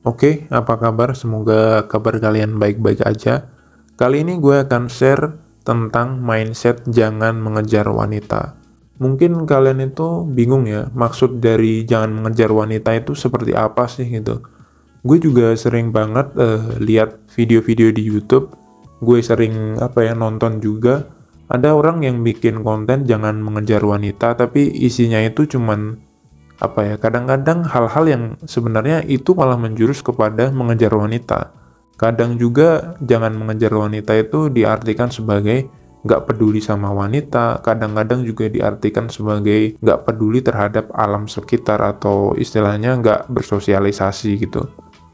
Oke, apa kabar? Semoga kabar kalian baik-baik aja. Kali ini gue akan share tentang mindset jangan mengejar wanita. Mungkin kalian itu bingung ya, maksud dari jangan mengejar wanita itu seperti apa sih gitu. Gue juga sering banget lihat video-video di YouTube. Gue sering nonton juga. Ada orang yang bikin konten jangan mengejar wanita, tapi isinya itu cuman kadang-kadang hal-hal yang sebenarnya itu malah menjurus kepada mengejar wanita. Kadang juga jangan mengejar wanita itu diartikan sebagai nggak peduli sama wanita, kadang-kadang juga diartikan sebagai nggak peduli terhadap alam sekitar atau istilahnya nggak bersosialisasi gitu.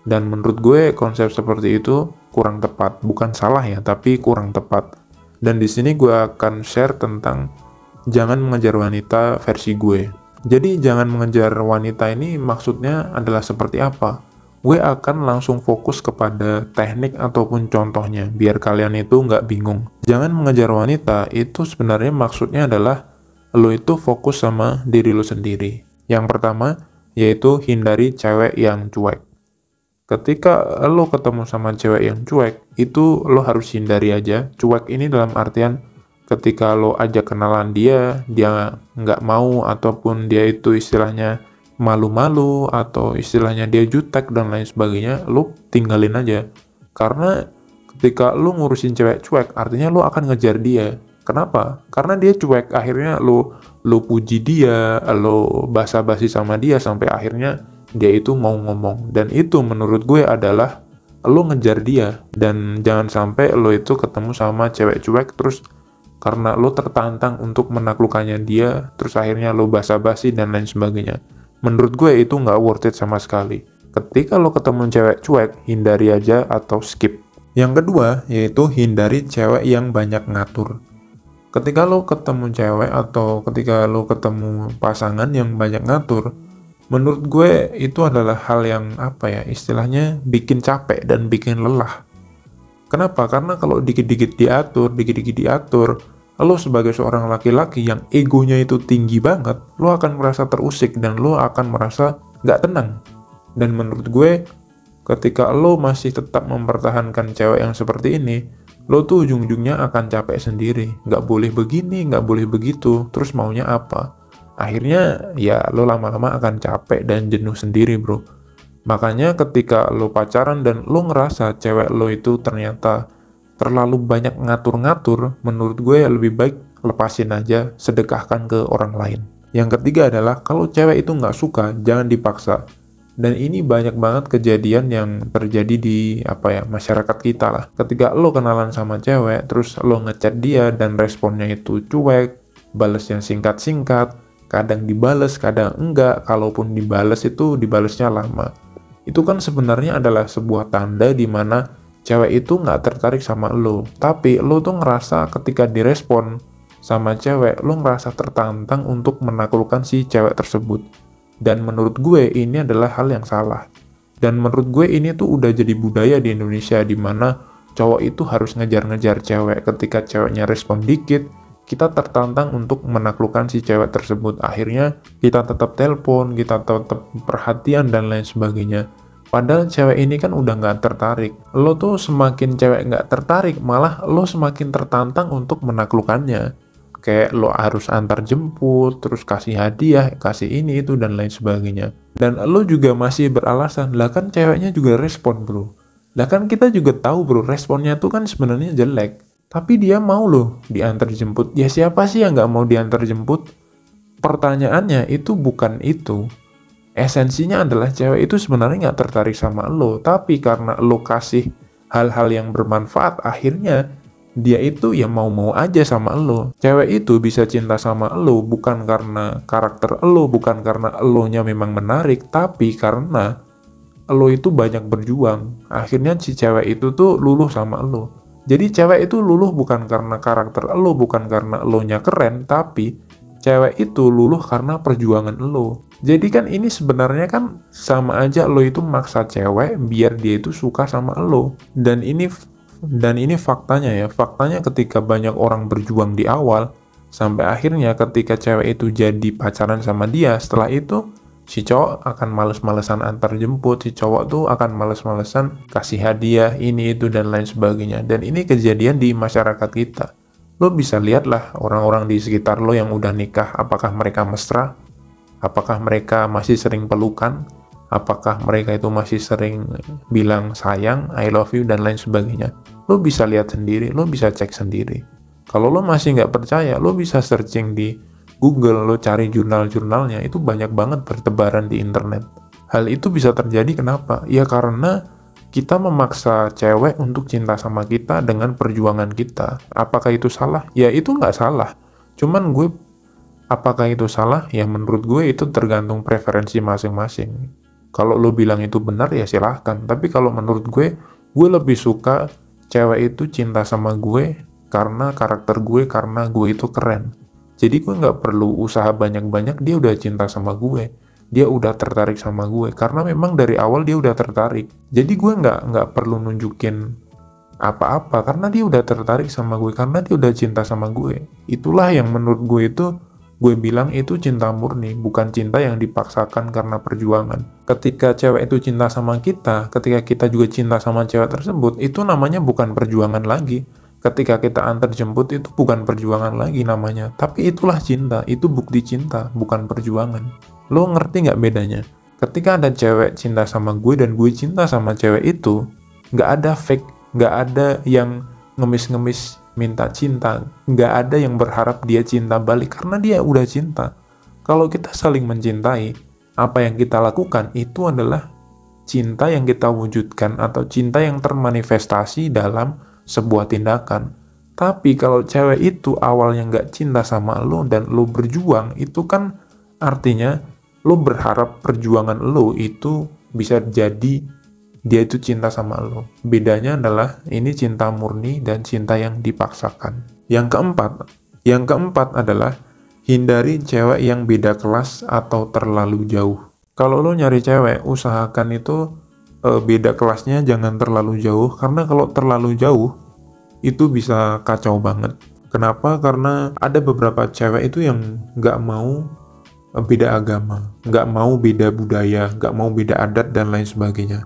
Dan menurut gue konsep seperti itu kurang tepat, bukan salah ya, tapi kurang tepat. Dan di sini gue akan share tentang jangan mengejar wanita versi gue. Jadi jangan mengejar wanita ini maksudnya adalah seperti apa? Gue akan langsung fokus kepada teknik ataupun contohnya, biar kalian itu nggak bingung. Jangan mengejar wanita itu sebenarnya maksudnya adalah lo itu fokus sama diri lo sendiri. Yang pertama, yaitu hindari cewek yang cuek. Ketika lo ketemu sama cewek yang cuek, itu lo harus hindari aja. Cuek ini dalam artian ketika lo ajak kenalan dia nggak mau ataupun dia itu istilahnya malu-malu atau istilahnya dia jutek dan lain sebagainya, lo tinggalin aja. Karena ketika lo ngurusin cewek cuek, artinya lo akan ngejar dia. Kenapa? Karena dia cuek, akhirnya lo puji dia, lo basa-basi sama dia sampai akhirnya dia itu mau ngomong. Dan itu menurut gue adalah lo ngejar dia. Dan jangan sampai lo itu ketemu sama cewek cuek terus karena lo tertantang untuk menaklukkannya dia, terus akhirnya lo basa-basi dan lain sebagainya. Menurut gue itu nggak worth it sama sekali. Ketika lo ketemu cewek cuek, hindari aja atau skip. Yang kedua, yaitu hindari cewek yang banyak ngatur. Ketika lo ketemu cewek atau ketika lo ketemu pasangan yang banyak ngatur, menurut gue itu adalah hal yang istilahnya bikin capek dan bikin lelah. Kenapa? Karena kalau dikit-dikit diatur, lo sebagai seorang laki-laki yang egonya itu tinggi banget, lo akan merasa terusik dan lo akan merasa nggak tenang. Dan menurut gue, ketika lo masih tetap mempertahankan cewek yang seperti ini, lo tuh ujung-ujungnya akan capek sendiri. Nggak boleh begini, nggak boleh begitu, terus maunya apa? Akhirnya ya lo lama-lama akan capek dan jenuh sendiri, bro. Makanya ketika lo pacaran dan lo ngerasa cewek lo itu ternyata terlalu banyak ngatur-ngatur, menurut gue lebih baik lepasin aja, sedekahkan ke orang lain. Yang ketiga adalah kalau cewek itu nggak suka, jangan dipaksa. Dan ini banyak banget kejadian yang terjadi di masyarakat kita lah. Ketika lo kenalan sama cewek, terus lo ngechat dia dan responnya itu cuek, balesnya singkat-singkat, kadang dibales, kadang enggak. Kalaupun dibales itu dibalesnya lama. Itu kan sebenarnya adalah sebuah tanda di mana cewek itu nggak tertarik sama lo. Tapi lo tuh ngerasa ketika direspon sama cewek, lo ngerasa tertantang untuk menaklukkan si cewek tersebut. Dan menurut gue ini adalah hal yang salah. Dan menurut gue ini tuh udah jadi budaya di Indonesia di mana cowok itu harus ngejar-ngejar cewek. Ketika ceweknya respon dikit, kita tertantang untuk menaklukkan si cewek tersebut. Akhirnya kita tetap telepon, kita tetap perhatian dan lain sebagainya. Padahal cewek ini kan udah nggak tertarik. Lo tuh semakin cewek nggak tertarik, malah lo semakin tertantang untuk menaklukkannya. Kayak lo harus antar jemput, terus kasih hadiah, kasih ini itu dan lain sebagainya. Dan lo juga masih beralasan, lah kan ceweknya juga respon bro. Lah kan kita juga tahu bro, responnya tuh kan sebenarnya jelek. Tapi dia mau loh diantar jemput. Ya siapa sih yang nggak mau diantar jemput? Pertanyaannya itu bukan itu. Esensinya adalah cewek itu sebenarnya nggak tertarik sama lo. Tapi karena lo kasih hal-hal yang bermanfaat, akhirnya dia itu ya mau-mau aja sama lo. Cewek itu bisa cinta sama lo bukan karena karakter lo, bukan karena elonya memang menarik, tapi karena lo itu banyak berjuang. Akhirnya si cewek itu tuh luluh sama lo. Jadi cewek itu luluh bukan karena karakter lo, bukan karena elonya keren, tapi cewek itu luluh karena perjuangan lo. Jadi kan ini sebenarnya kan sama aja lo itu maksa cewek biar dia itu suka sama lo. Dan ini faktanya ya. Faktanya ketika banyak orang berjuang di awal, sampai akhirnya ketika cewek itu jadi pacaran sama dia, setelah itu Si cowok akan males-malesan antar jemput, si cowok tuh akan males-malesan kasih hadiah, ini, itu, dan lain sebagainya. Dan ini kejadian di masyarakat kita. Lo bisa lihatlah orang-orang di sekitar lo yang udah nikah, apakah mereka mesra? Apakah mereka masih sering pelukan? Apakah mereka itu masih sering bilang sayang, I love you, dan lain sebagainya? Lo bisa lihat sendiri, lo bisa cek sendiri. Kalau lo masih nggak percaya, lo bisa searching di Google, lo cari jurnal-jurnalnya, itu banyak banget bertebaran di internet. Hal itu bisa terjadi kenapa? Ya karena kita memaksa cewek untuk cinta sama kita dengan perjuangan kita. Apakah itu salah? Ya itu nggak salah. Cuman apakah itu salah? Ya menurut gue itu tergantung preferensi masing-masing. Kalau lo bilang itu benar ya silahkan. Tapi kalau menurut gue lebih suka cewek itu cinta sama gue karena karakter gue, karena gue itu keren. Jadi gue nggak perlu usaha banyak-banyak, dia udah cinta sama gue. Dia udah tertarik sama gue. Karena memang dari awal dia udah tertarik. Jadi gue nggak perlu nunjukin apa-apa, karena dia udah tertarik sama gue, karena dia udah cinta sama gue. Itulah yang menurut gue bilang itu cinta murni, bukan cinta yang dipaksakan karena perjuangan. Ketika cewek itu cinta sama kita, ketika kita juga cinta sama cewek tersebut, itu namanya bukan perjuangan lagi. Ketika kita antar jemput, itu bukan perjuangan lagi namanya. Tapi itulah cinta, itu bukti cinta, bukan perjuangan. Lo ngerti nggak bedanya? Ketika ada cewek cinta sama gue dan gue cinta sama cewek itu, nggak ada fake, nggak ada yang ngemis-ngemis minta cinta, nggak ada yang berharap dia cinta balik karena dia udah cinta. Kalau kita saling mencintai, apa yang kita lakukan itu adalah cinta yang kita wujudkan atau cinta yang termanifestasi dalam sebuah tindakan. Tapi kalau cewek itu awalnya nggak cinta sama lo dan lo berjuang, itu kan artinya lo berharap perjuangan lo itu bisa jadi dia itu cinta sama lo. Bedanya adalah ini cinta murni dan cinta yang dipaksakan. Yang keempat adalah hindari cewek yang beda kelas atau terlalu jauh. Kalau lo nyari cewek, usahakan itu beda kelasnya jangan terlalu jauh, karena kalau terlalu jauh itu bisa kacau banget. Kenapa? Karena ada beberapa cewek itu yang nggak mau beda agama, nggak mau beda budaya, nggak mau beda adat, dan lain sebagainya.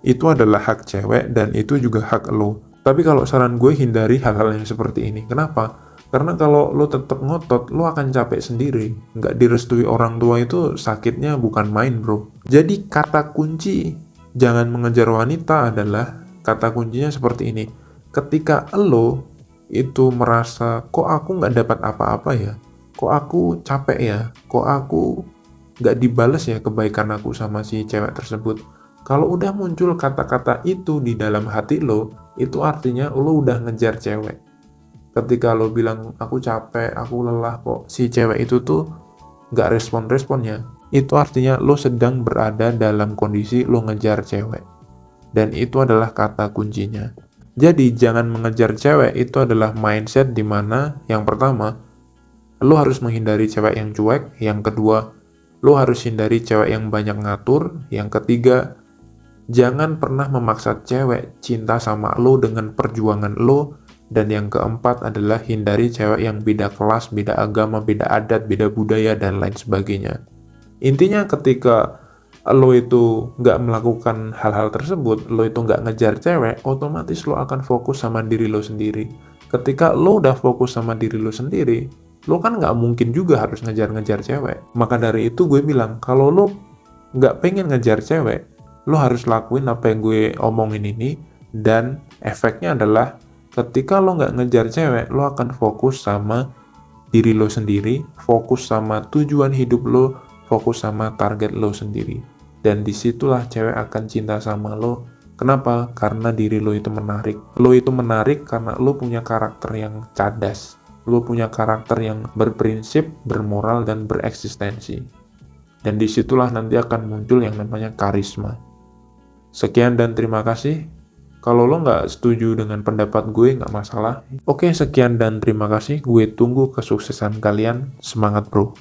Itu adalah hak cewek dan itu juga hak lo. Tapi kalau saran gue, hindari hal-hal yang seperti ini. Kenapa? Karena kalau lo tetap ngotot, lo akan capek sendiri. Nggak direstui orang tua itu sakitnya bukan main, bro. Jadi kata kunci jangan mengejar wanita adalah, kata kuncinya seperti ini. Ketika lo itu merasa, kok aku nggak dapat apa-apa ya? Kok aku capek ya? Kok aku nggak dibales ya kebaikan aku sama si cewek tersebut? Kalau udah muncul kata-kata itu di dalam hati lo, itu artinya lo udah ngejar cewek. Ketika lo bilang, aku capek, aku lelah kok, si cewek itu tuh nggak respon-responnya, itu artinya lo sedang berada dalam kondisi lo ngejar cewek. Dan itu adalah kata kuncinya. Jadi jangan mengejar cewek, itu adalah mindset dimana yang pertama, lo harus menghindari cewek yang cuek. Yang kedua, lo harus hindari cewek yang banyak ngatur. Yang ketiga, jangan pernah memaksa cewek cinta sama lo dengan perjuangan lo. Dan yang keempat adalah hindari cewek yang beda kelas, beda agama, beda adat, beda budaya, dan lain sebagainya. Intinya ketika lo itu nggak melakukan hal-hal tersebut, lo itu nggak ngejar cewek, otomatis lo akan fokus sama diri lo sendiri. Ketika lo udah fokus sama diri lo sendiri, lo kan nggak mungkin juga harus ngejar-ngejar cewek. Maka dari itu gue bilang, kalau lo nggak pengen ngejar cewek, lo harus lakuin apa yang gue omongin ini, dan efeknya adalah ketika lo nggak ngejar cewek, lo akan fokus sama diri lo sendiri, fokus sama tujuan hidup lo, fokus sama target lo sendiri. Dan disitulah cewek akan cinta sama lo. Kenapa? Karena diri lo itu menarik. Lo itu menarik karena lo punya karakter yang cadas. Lo punya karakter yang berprinsip, bermoral, dan bereksistensi. Dan disitulah nanti akan muncul yang namanya karisma. Sekian dan terima kasih. Kalau lo nggak setuju dengan pendapat gue, nggak masalah. Oke, sekian dan terima kasih. Gue tunggu kesuksesan kalian. Semangat, bro.